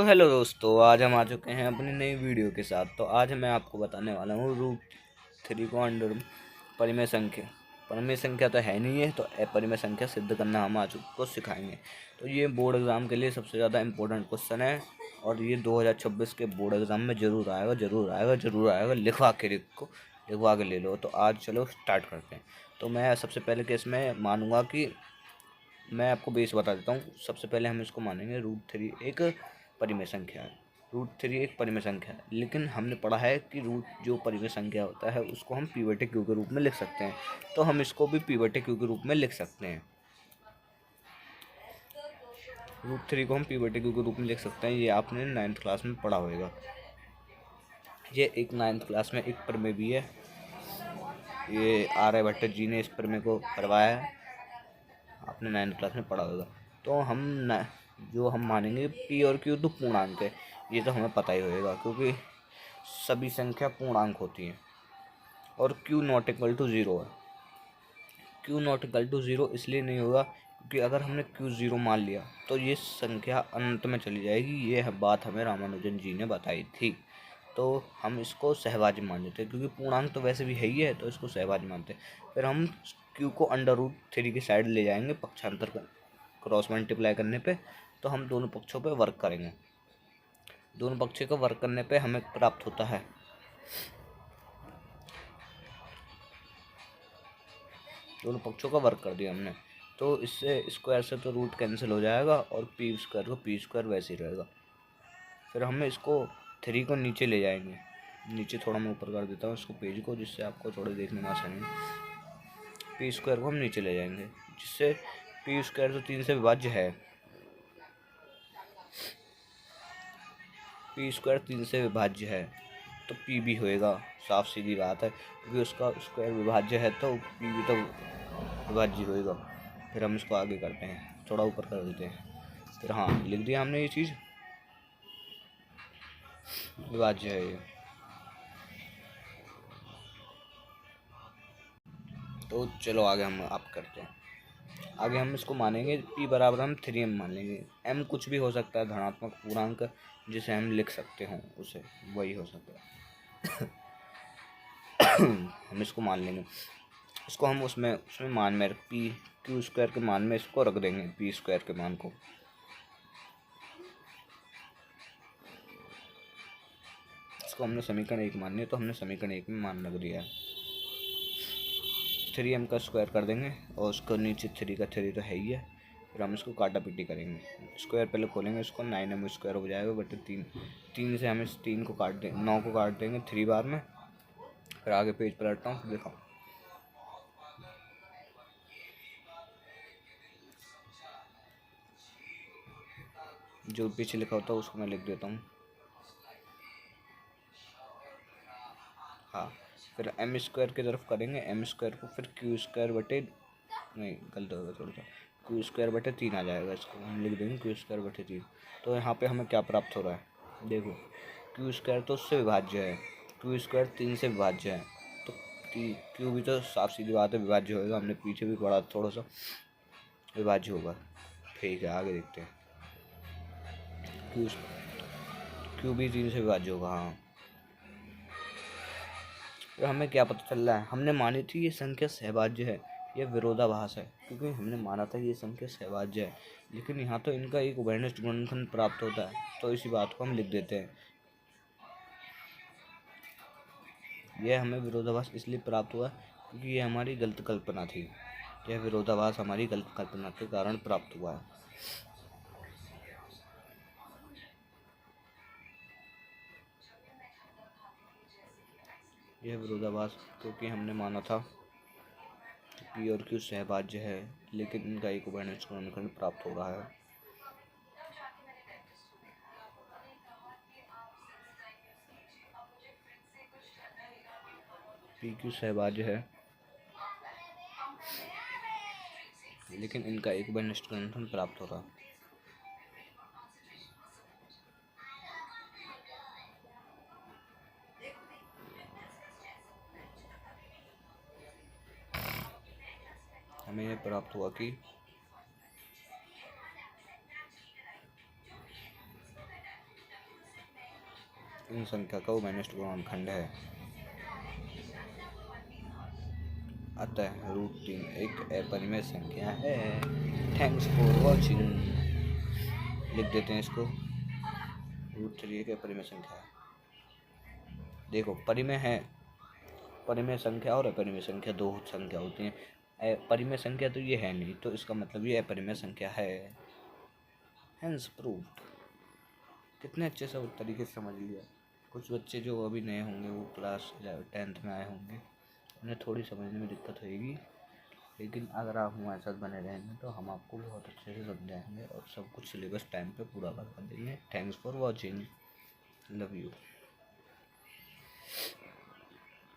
Hello दोस्तों, आज हम आ चुके हैं अपनी नई वीडियो के साथ। तो आज मैं आपको बताने वाला हूँ रूट 3 को अंडर परिमेय संख्या तो है नहीं है, तो अपरिमेय संख्या सिद्ध करना हम आज को सिखाएंगे। तो ये बोर्ड एग्ज़ाम के लिए सबसे ज़्यादा इम्पोर्टेंट क्वेश्चन है और ये 2026 के बोर्ड एग्ज़ाम में ज़रूर आएगा, ज़रूर आएगा, ज़रूर आएगा। लिखवा के ले लो। तो आज चलो स्टार्ट करते हैं। तो मैं सबसे पहले केस में मानूंगा कि मैं आपको बेस बता देता हूँ। सबसे पहले हम इसको मानेंगे रूट 3 एक परिमेय संख्या है। रूट 3 एक परिमेय संख्या है, लेकिन हमने पढ़ा है कि रूट जो परिमेय संख्या होता है उसको हम p/q के रूप में लिख सकते हैं। तो हम इसको भी p/q के रूप में लिख सकते हैं। रूट 3 को हम p/q के रूप में लिख सकते हैं। ये आपने 9th क्लास में पढ़ा होगा। ये एक 9th क्लास में एक प्रमेय भी है। ये आर्यभट्ट जी ने इस प्रमेय को करवाया है, आपने 9th क्लास में पढ़ा होगा। तो जो हम मानेंगे p और q तो पूर्णांक है, ये तो हमें पता ही होगा क्योंकि सभी संख्या पूर्णांक होती हैं। और q नॉट इक्वल टू 0 है। q नॉट इक्वल टू 0 इसलिए नहीं होगा क्योंकि अगर हमने q 0 मान लिया तो ये संख्या अनंत में चली जाएगी। ये बात हमें रामानुजन जी ने बताई थी। तो हम इसको सहभाज्य मान लेते हैं क्योंकि पूर्णांक तो वैसे भी है ही है, तो इसको सहभाज्य मानते हैं। फिर हम q को अंडर रूट 3 की साइड ले जाएंगे पक्षांतर क्रॉस मल्टीप्लाई करने पे। तो हम दोनों पक्षों पे वर्क करेंगे। दोनों पक्षों को वर्क करने पे हमें प्राप्त होता है दोनों पक्षों का वर्क कर दिया हमने, तो इससे स्क्वायर से तो रूट कैंसिल हो जाएगा और पी स्क्वायर को पी स्क्वायर वैसे ही रहेगा। फिर हमें इसको 3 को नीचे ले जाएंगे। नीचे थोड़ा मैं ऊपर कर देता हूँ इसको पेज को, जिससे आपको थोड़ा देखने में आसानी है। पी स्क्वायर को हम नीचे ले जाएंगे, जिससे पी स्क्वायर तो 3 से विभाज्य है। पी स्क्वायर 3 से विभाज्य है तो पी भी होएगा, साफ सीधी बात है, क्योंकि उसका स्क्वायर विभाज्य है तो पी भी तो विभाज्य होएगा। फिर हम इसको आगे करते हैं, थोड़ा ऊपर कर देते हैं। फिर हाँ, लिख दिया हमने ये चीज़, विभाज्य है ये। तो चलो आगे हम आप करते हैं। आगे हम इसको मानेंगे p बराबर हम 3m मान लेंगे। m कुछ भी हो सकता है, धनात्मक पूर्णांक जिसे हम लिख सकते हों उसे वही हो सकता है। हम इसको मान लेंगे। इसको हम उसमें मान में पी क्यू स्क्वायर के मान में इसको रख देंगे, पी स्क्वायर के मान को। इसको हमने समीकरण 1 मान लिया, तो हमने समीकरण 1 में मान रख दिया है। 3m का स्क्वायर कर देंगे और उसको नीचे 3 का 3 तो है ही है। फिर हम इसको काटा पीटी करेंगे। स्क्वायर पहले खोलेंगे, इसको 9m स्क्वायर हो जाएगा बटे 3 से हम इस 3 को काट देंगे, 9 को काट देंगे 3 बार में। फिर आगे पेज पलटता हूँ, देखो जो पीछे लिखा होता है उसको मैं लिख देता हूँ। हाँ, फिर एम स्क्वायर की तरफ करेंगे, एम स्क्वायर को फिर क्यू स्क्वायर बटे, नहीं गलत होगा थोड़ा सा, क्यू स्क्वायर बटे 3 आ जाएगा। इसको हम लिख देंगे क्यू स्क्वायर बटे 3। तो यहाँ पे हमें क्या प्राप्त हो रहा है, देखो क्यू स्क्वायर तो उससे विभाज्य है, क्यू स्क्वायर 3 से विभाज्य है, तो क्यू भी तो साफ सीधी बात है विभाज्य होगा। हमने पीछे भी पढ़ा थोड़ा सा, विभाज्य होगा। ठीक है, आगे देखते हैं। क्यू भी 3 से विभाज्य होगा। हाँ, तो हमें क्या पता चल रहा है, हमने मानी थी ये संख्या सहभाज्य है, यह विरोधाभास है, क्योंकि हमने माना था ये संख्या सहभाज्य है, लेकिन यहाँ तो इनका एक उभयनिष्ठ गुणनखंड प्राप्त होता है। तो इसी बात को हम लिख देते हैं। यह हमें विरोधाभास इसलिए प्राप्त हुआ क्योंकि ये हमारी गलत कल्पना थी। यह विरोधाभास हमारी गलत कल्पना के कारण प्राप्त हुआ है। यह विरोधाभास क्योंकि हमने माना था पी और क्यू सहभाज्य है, लेकिन इनका एक उभयनिष्ठ गुणनखंड प्राप्त हो रहा है। पी क्यू सहभाज्य है, लेकिन इनका एक उभयनिष्ठ गुणनखंड प्राप्त हो रहा है। हमें यह प्राप्त हुआ कि इन संख्या का माइनस टू खंड है। अतः √3 एक अपरिमेय संख्या है। Thanks for watching. लिख देते हैं इसको, √3 एक अपरिमेय संख्या है। देखो परिमेय है, परिमेय संख्या और अपरिमेय संख्या दो संख्या होती हैं। परिमेय संख्या तो ये है नहीं, तो इसका मतलब ये अपरिमेय संख्या है। Hence proved. कितने अच्छे से तरीके से समझ लिया। कुछ बच्चे जो अभी नए होंगे, वो क्लास 10th में आए होंगे, उन्हें थोड़ी समझने में दिक्कत होगी, लेकिन अगर आप हमारे साथ बने रहेंगे तो हम आपको बहुत अच्छे से समझाएंगे और सब कुछ सिलेबस टाइम पे पूरा करवा देंगे। Thanks for watching. Love you.